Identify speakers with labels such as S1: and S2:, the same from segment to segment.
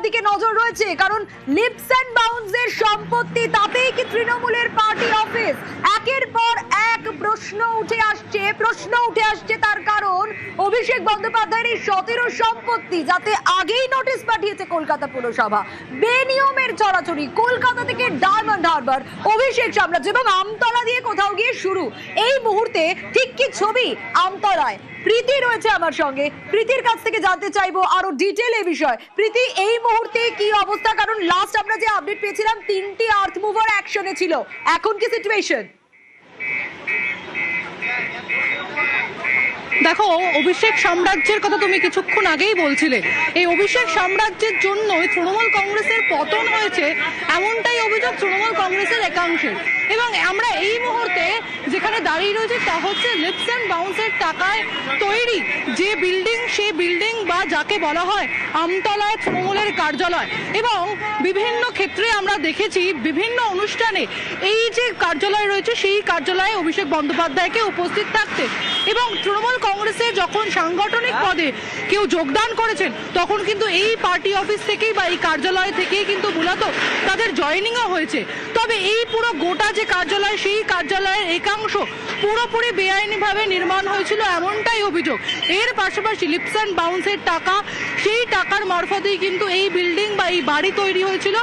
S1: দিকে নজর রয়েছে, কারণ লিপস অ্যান্ড বাউন্সের সম্পত্তি, তাতেই কি তৃণমূলের পার্টি অফিস? একের পর এক প্রশ্ন উঠে আসছে তার কারণ অভিষেক বন্দ্যোপাধ্যায়ের এই 17 সম্পত্তি, যাতে আগেই নোটিশ পাঠিয়েছে কলকাতা পুরসভা, বেনিয়মের চলাচলি কলকাতা থেকে ডায়মন্ড হারবার, অভিষেক সাম্রাজ্য এবং আমতলা দিয়ে কোথাও গিয়ে শুরু। এই মুহূর্তে ঠিক কি ছবি আমতলায়? প্রীতি রয়েছে আমার সঙ্গে, প্রীতির কাছ থেকে জানতে চাইবো আরো ডিটেল এই বিষয়। প্রীতি, এই মুহূর্তে কি অবস্থা? কারণ লাস্ট আমরা যে আপডেট পেয়েছিলাম 3টি আর্থ মুভার অ্যাকশনে ছিল, এখন কি সিচুয়েশন?
S2: দেখো, অভিষেক সাম্রাজ্যের কথা তুমি কিছুক্ষণ আগেই বলছিলে। এই অভিষেক সাম্রাজ্যের জন্য তৃণমূল কংগ্রেসের পতন হয়েছে, এমনটাই অভিযোগ তৃণমূল কংগ্রেসের একাংশের। এবং আমরা এই মুহূর্তে যেখানে দাঁড়িয়ে রয়েছি তা হচ্ছে লিপস অ্যান্ড বাউন্সের টাকায় তৈরি যে বিল্ডিং, সেই বিল্ডিং বা যাকে বলা হয় আমতলায় তৃণমূলের কার্যালয়। এবং বিভিন্ন ক্ষেত্রে আমরা দেখেছি বিভিন্ন অনুষ্ঠানে এই যে কার্যালয় রয়েছে সেই কার্যালয়ে অভিষেক বন্দ্যোপাধ্যায়কে উপস্থিত থাকতে, এবং তৃণমূল কংগ্রেসে যখন সাংগঠনিক পদে কেউ যোগদান করেছেন তখন কিন্তু এই পার্টি অফিস থেকেই বা এই কার্যালয় থেকেই কিন্তু মূলত তাদের জয়েনিংও হয়েছে। তবে এই পুরো গোটা যে কার্যালয়, সেই কার্যালয়ের একাংশ পুরোপুরি বেআইনিভাবে নির্মাণ হয়েছিল, এমনটাই অভিযোগ। এর পাশাপাশি লিপস অ্যান্ড বাউন্সের টাকা, সেই টাকার মারফতেই কিন্তু এই বিল্ডিং বা এই বাড়ি তৈরি হয়েছিল।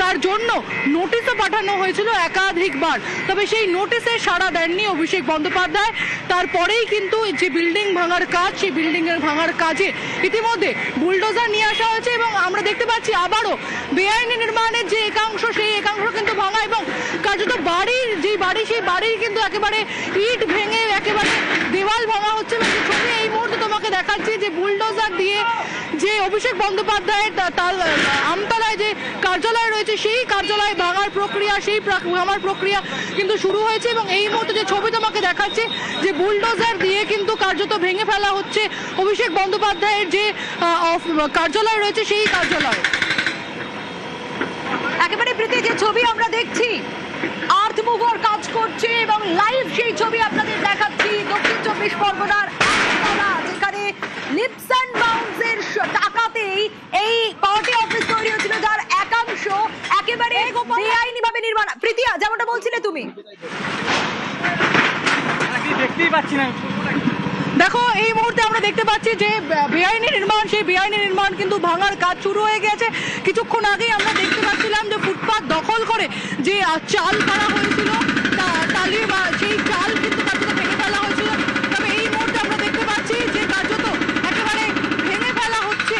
S2: তার জন্য নোটিশও পাঠানো হয়েছিল একাধিকবার, তবে সেই নোটিশে সাড়া দেননি অভিষেক বন্দ্যোপাধ্যায়। তারপরেই কিন্তু যে বিল্ডিং ভাঙার কাজ, সেই বিল্ডিং এর ভাঙার কাজে ইতিমধ্যে বুলডোজার নিয়ে আসা হয়েছে এবং আমরা দেখতে পাচ্ছি আবারও বেআইনি নির্মাণের যে একাংশ, সেই একাংশ কিন্তু ভাঙা, এবং কার্যত বাড়ির যে বাড়ি, সেই বাড়ির কিন্তু একেবারে ইট ভেঙে একেবারে দেওয়াল ভাঙা হচ্ছে। এবং ছবি এই মুহূর্তে তোমাকে দেখাচ্ছি যে বুলডোজার দিয়ে যে অভিষেক বন্দ্যোপাধ্যায়ের আমতলায় যে কার্যালয় রয়েছে সেই কার্যালয় ভাঙার প্রক্রিয়া, সেই ভাঙার প্রক্রিয়া কিন্তু শুরু হয়েছে। এবং এই মুহূর্তে যে ছবি তোমাকে দেখাচ্ছে যে বুলডোজার দিয়ে কিন্তু কার্যত ভেঙে ফেলা হচ্ছে অভিষেক বন্দ্যোপাধ্যায়ের যে কার্যালয় রয়েছে সেই কার্যালয়।
S1: একেবারে প্রীতি, যে ছবি আমরা দেখছি আর্থ মুভার কাজ করছে এবং লাইভ সেই ছবি আপনাদের দেখাচ্ছি দক্ষিণ 24 পরগনার আমতলা, যেখানে লিপস অ্যান্ড বাউন্সের টাকাতেই এই পার্টি অফিস তৈরি হয়েছিল, যার একাংশ একেবারে বেআইনিভাবে নির্মাণ। প্রীতি, যেমনটা বলছিলে তুমি,
S3: দেখতেই পাচ্ছি না।
S2: দেখো, এই মুহূর্তে আমরা দেখতে পাচ্ছি যে বেআইনি নির্মাণ, সেই বেআইনি নির্মাণ কিন্তু ভাঙার কাজ শুরু হয়ে গেছে। কিছুক্ষণ আগেই আমরা দেখতে পাচ্ছিলাম যে ফুটপাত দখল করে যে চাল করা হয়েছিল, টালি বা সেই চাল কিন্তু কার্যত ভেঙে ফেলা হয়েছিল। তবে এই মুহূর্তে আমরা দেখতে পাচ্ছি যে কার্যত একেবারে ভেঙে ফেলা হচ্ছে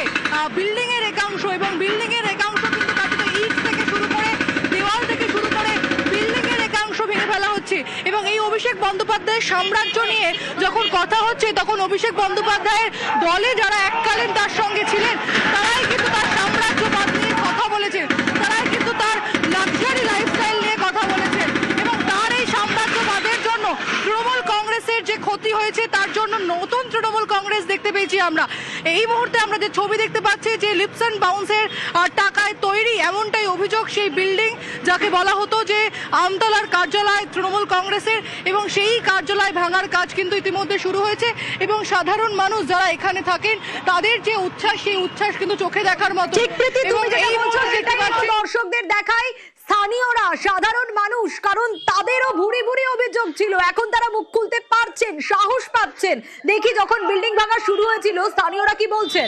S2: বিল্ডিং এর একাংশ, এবং বিল্ডিং এর একাংশ কিন্তু কার্যত ইট থেকে শুরু করে দেওয়াল থেকে শুরু করে বিল্ডিং এর একাংশ ভেঙে ফেলা হচ্ছে। এবং এই অভিষেক বন্দ্যোপাধ্যায়ের সাম্রাজ্য নিয়ে যখন কথা হচ্ছে, তখন অভিষেক বন্দ্যোপাধ্যায়ের দলে যারা এককালীন তার সঙ্গে ছিলেন তারাই কিন্তু তার সাম্রাজ্যবাদ নিয়ে কথা বলেছেন, তারাই কিন্তু তার লাক্সারি লাইফস্টাইল নিয়ে কথা বলেছেন। এবং তার এই সাম্রাজ্যবাদের জন্য তৃণমূল কংগ্রেসের যে ক্ষতি হয়েছে, তার জন্য নতুন তৃণমূল কংগ্রেস দেখতে পেয়েছি আমরা। এই মুহূর্তে আমরা যে ছবি দেখতে পাচ্ছি যে লিপস অ্যান্ড বাউন্সের টাকায় তৈরি, এমনটাই অভিযোগ সেই বিল্ডিং যাকে বলা হতো যে আমতলার কার্যালয় তৃণমূল কংগ্রেসের, এবং সেই কার্যালয় ভাঙার কাজ কিন্তু ইতিমধ্যে শুরু হয়েছে। এবং সাধারণ মানুষ যারা এখানে থাকেন তাদের যে উচ্ছ্বাস, সেই উচ্ছ্বাস কিন্তু চোখে দেখার মতো।
S1: ঠিক প্রীতি, তুমি যেটা বলছো সেটাই দর্শকদের দেখাই, স্থানীয়রা, সাধারণ মানুষ, কারণ তাদেরও ভুরি ভুরি অভিযোগ ছিল, এখন তারা মুখ খুলতে পারছেন, সাহস পাচ্ছেন। দেখি যখন বিল্ডিং ভাঙা শুরু হয়েছিল স্থানীয়রা কি বলছেন।